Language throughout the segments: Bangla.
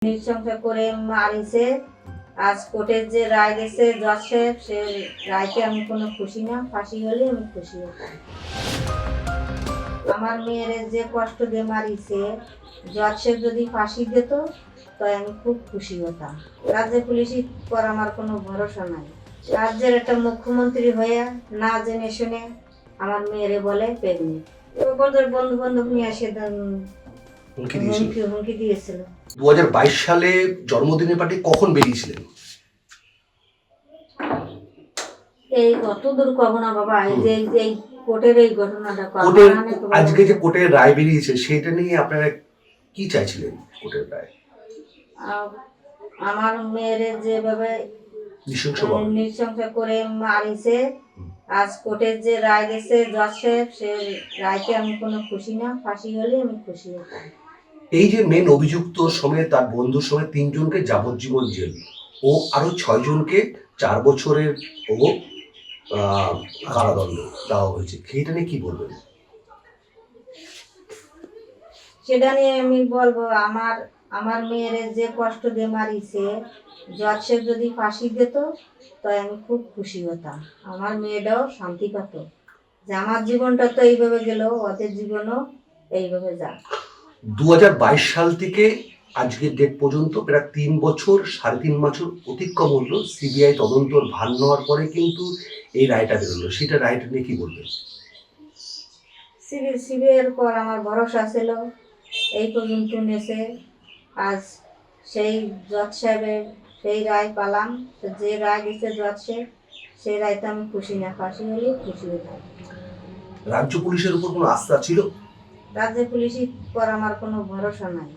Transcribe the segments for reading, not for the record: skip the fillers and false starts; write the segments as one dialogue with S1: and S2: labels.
S1: নৃশংস করে মারিছে। আজ কোর্টের যে রায় গেছে জজ সাহেব, সে রায়তে আমি কোনো খুশি না। ফাঁসি হলে আমি খুশি হতাম। আমার মেয়ের যে কষ্ট দিয়ে মারিছে, জজ সাহেব যদি ফাঁসি দিত তো আমি খুব খুশি হতাম। রাজ্যের পুলিশের পর আমার কোনো ভরসা নাই। রাজ্যের একটা মুখ্যমন্ত্রী হয়ে না জেনে শুনে আমার মেয়েরে বলে প্রেগনেন্ট। বন্ধু বান্ধব নিয়ে আসে হুমকি দিয়েছিল।
S2: 2022 সালে জন্মদিনের পার্টি কখন বেরিয়েছিলেন?
S1: এই কতদূর কব না বাবা, এই যে এই কোর্টের এই ঘটনাটা
S2: কোর্টের আজকে যে কোর্টের রায় বেরিয়েছে সেটা নিয়ে আপনারা কি চাইছিলেন? কোর্টের রায়
S1: আমার মেয়ের যেভাবে নৃশংস করে মারিছে, আজ কোর্টের যে রায় গেছে জজ সাহেব, সে রায়তে আমি কোনো খুশি না। ফাঁসি হলে আমি খুশি হতাম।
S2: এই যে মেন অভিযুক্ত সমেত তার বন্ধুর সমেত 3 জনকে যাবজ্জীবন জেল ও আরো 6 জনকে 4 বছরের ও কারাদণ্ড দেওয়া হয়েছে, সেইটা নিয়ে কি বলবেন?
S1: সেটা নিয়ে আমি বলবো, আমার মেয়ের যে কষ্ট দিয়ে মারিছে, জজ সাহেব যদি ফাঁসি দিত তো আমি খুব খুশি হতাম। আমার মেয়েটাও শান্তি পেত যে আমার জীবনটা তো এইভাবে গেল, ওদের জীবনও এইভাবে যাক।
S2: 2022 সাল থেকে আজকের ডেট পর্যন্ত প্রায় 3 বছর 3.5 বছর অতিক্রম হলো সিবিআই তদন্তর ভার নেওয়ার পরে কিন্তু এই রায়টা বেরোলো, সেটা রায়টা নিয়ে কি বলবেন?
S1: সিবিআইয়ের পর আমার ভরসা ছিল, এই পর্যন্ত নেছে। আজ সেই জজ সাহেবের সেই রায় পালাম, যে রায় দিচ্ছে জজ সাহেব, সেই রায়তে আমি খুশি না। ফাঁসি হলে খুশি হতাম।
S2: রাজ্য পুলিশের উপর কোনো আস্থা ছিল?
S1: রাজ্য পুলিশের পর আমার কোনো ভরসা নাই।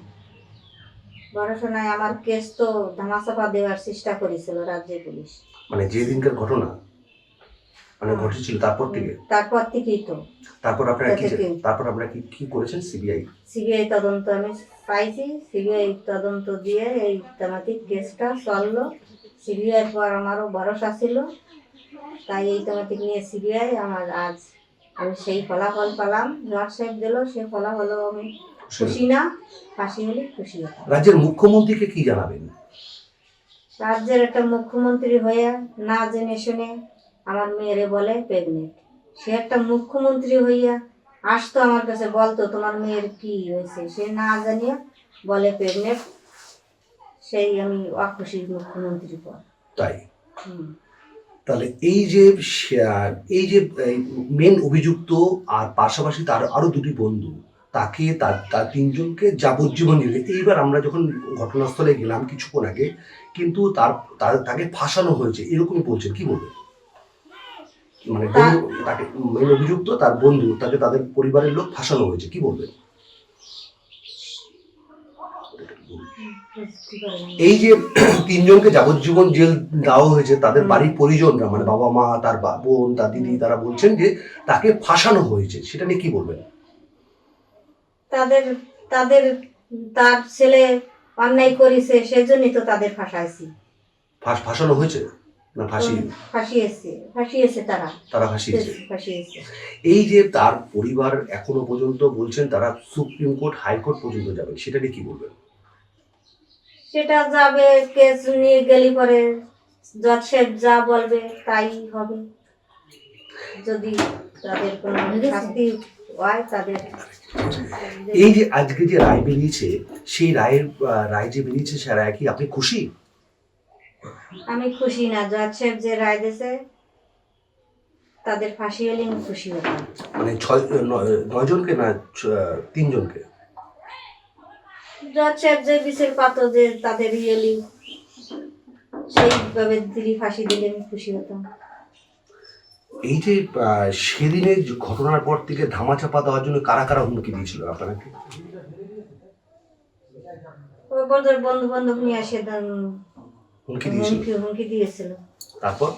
S1: আমার কেস তো ধামাচাপা দেওয়ার চেষ্টা করেছিল রাজ্য পুলিশ।
S2: মানে যে দিনকার ঘটনা ঘটেছিল
S1: তারপর থেকেই তো।
S2: তারপর আপনারা কি করেছেন?
S1: সিবিআই তদন্ত আমি পাইছি। সিবিআই তদন্ত দিয়ে এই তামাতিক কেসটা চললো। সিবিআই পর আমারও ভরসা ছিল, তাই এই তামাতিক নিয়ে সিবিআই আমার আজ আমি সেই ফলাফল পেলাম। জজ সাহেব দিল, সে ফলাফলও আমি খুশি না। ফাঁসি হলে খুশি হতাম।
S2: রাজ্যের মুখ্যমন্ত্রীকে কি জানাবেন?
S1: রাজ্যের একটা মুখ্যমন্ত্রী হয়ে না জেনে শুনে আমার মেয়েরে বলে প্রেগনেন্ট। সে একটা মুখ্যমন্ত্রী হইয়া আসতো আমার কাছে, বলতো তোমার মেয়ের কি হয়েছে, সে না জানিয়ে বলে প্রেগনেন্ট। সেই আমি অখুশির মুখ্যমন্ত্রী পর।
S2: তাই তাহলে এই যে মেন অভিযুক্ত আর পাশাপাশি তার আরো 2টি বন্ধু, তাকে তার 3 জনকে যাবজ্জীবন দিলে, এইবার আমরা যখন ঘটনাস্থলে গেলাম কিছুক্ষণ আগে, কিন্তু তাকে ফাঁসানো হয়েছে এরকমই বলছেন, কি বলবেন? মানে তাকে মেন অভিযুক্ত তার বন্ধু, তাকে তাদের পরিবারের লোক ফাঁসানো হয়েছে, কি বলবেন? এই যে 3 জনকে যাবজ্জীবন জেল দেওয়া হয়েছে, তাদের বাড়ির পরিজনরা মানে বাবা মা, তার বোন, তার দিদি, তারা বলছেন যে তাকে ফাঁসানো হয়েছে, সেটা নিয়ে কি বলবেন?
S1: তার ছেলে অন্যায় করেছে, সেজন্যই তো তাদের ফাঁসাইছি।
S2: ফাঁসানো হয়েছে না
S1: ফাঁসিয়েছে তারা ফাঁসিয়েছে।
S2: এই যে তার পরিবার এখনো পর্যন্ত বলছেন তারা সুপ্রিম কোর্ট, হাইকোর্ট পর্যন্ত যাবে, সেটা নিয়ে কি বলবেন?
S1: সেটা যাবে, কেস নিয়ে গেলে পরে জজ সাহেব যা বলবে তাই হবে। যদি তাদের কোনো শাস্তি হয় তাদের।
S2: এই যে আজকে যে রায় বেরিয়েছে, সেই রায় যে বেরিয়েছে, সে রায় কি আপনি খুশি?
S1: আমি খুশি না। জজ সাহেব যে রায় দিয়েছে তাদের ফাঁসি হলে আমি খুশি হতাম।
S2: মানে 9 জনকে না 3 জনকে?
S1: জজ সাহেব যে বিচার পাত যে তাদের সেইভাবে দিলি ফাঁসি দিলে আমি খুশি হতাম।
S2: এই যে সেদিনের ঘটনার পর থেকে ধামাচাপা দেওয়ার জন্য কারা কারা হুমকি দিয়েছিল আপনাকে?
S1: বন্ধু বান্ধব নিয়ে আসে হুমকি দিয়েছিল।
S2: তারপর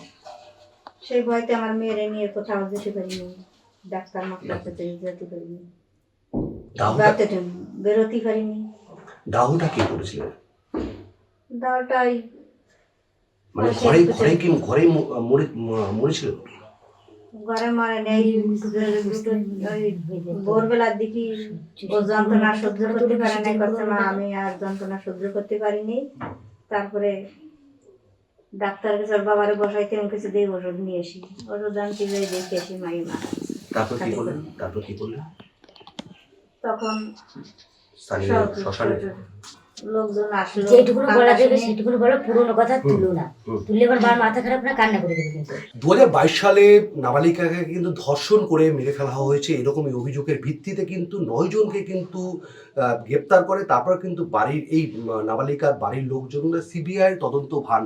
S1: সেই ভয়তে আমার মেয়েরে নিয়ে কোথাও যেতে পারিনি, ডাক্তার মাক্তার যেতে পারিনি, বেরোতে পারিনি।
S2: দাহটা কি করেছিলেন?
S1: দাওটাই
S2: মানে ঘরে কি ঘরে মরেছিল?
S1: ঘরে মরে নেই ভোরবেলার দিকে ও যন্ত্রণা সহ্য করতে পারে নাই, করছে মা আমি আর যন্ত্রণা সহ্য করতে পারিনি। তারপরে ডাক্তার কাছে ওর বাবারে বসাইতে আমি কিছু দিয়ে ওষুধ নিয়ে আসি, ওষুধ আনতে যাই দেখে আসি মাই মারা গেছে।
S2: তারপর কি করলেন? তারপর কি করলেন?
S1: তখন
S2: স্থানীয়
S1: সব
S2: শ্মশানে
S1: লোকজন আসলো,
S3: যেটুকুনো বলা যাবে
S1: কাকা শুনে
S3: সেটুকুনো বলো, পুরোনো কথা তুলো না, তুললে এবার মার মাথা খারাপ না কান্না করে দেবে কিন্তু।
S2: 2022 সালে নাবালিকাকে কিন্তু ধর্ষণ করে মেরে ফেলা হয়েছে, এরকমই অভিযোগের ভিত্তিতে কিন্তু 9 জনকে কিন্তু গ্রেপ্তার করে। তারপর কিন্তু বাড়ির এই নাবালিকার বাড়ির লোকজনরা সিবিআই তদন্ত ভার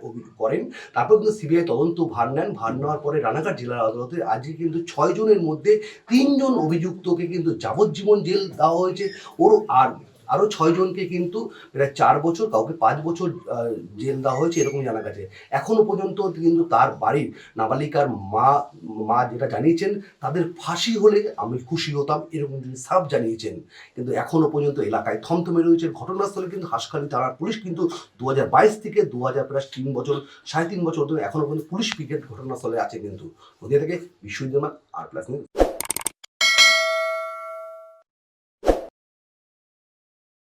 S2: অভিযোগ করেন। তারপর কিন্তু সিবিআই তদন্ত ভার নেন। ভার নেওয়ার পরে রানাঘাট জেলার আদালতে আজকে কিন্তু 6 জনের মধ্যে 3 জন অভিযুক্তকে কিন্তু যাবজ্জীবন জেল দেওয়া হয়েছে। আরও 6 জনকে কিন্তু প্রায় 4 বছর, কাউকে 5 বছর জেল দেওয়া হয়েছে, এরকম জানা গেছে। এখনো পর্যন্ত কিন্তু তার বাড়ির নাবালিকার মা যেটা জানিয়েছেন, তাদের ফাঁসি হলে আমি খুশি হতাম, এরকম তিনি সাফ জানিয়েছেন। কিন্তু এখনো পর্যন্ত এলাকায় থমথমে রয়েছে। ঘটনাস্থলে কিন্তু হাসখালী থানার পুলিশ কিন্তু 2022 থেকে 2000 প্রায় 3 বছর, 3.5 বছর ধরে এখনো পর্যন্ত পুলিশ পিকেট ঘটনাস্থলে আছে। কিন্তু নদিয়া থেকে বিশ্বজিৎ আর প্লাস নিউজ।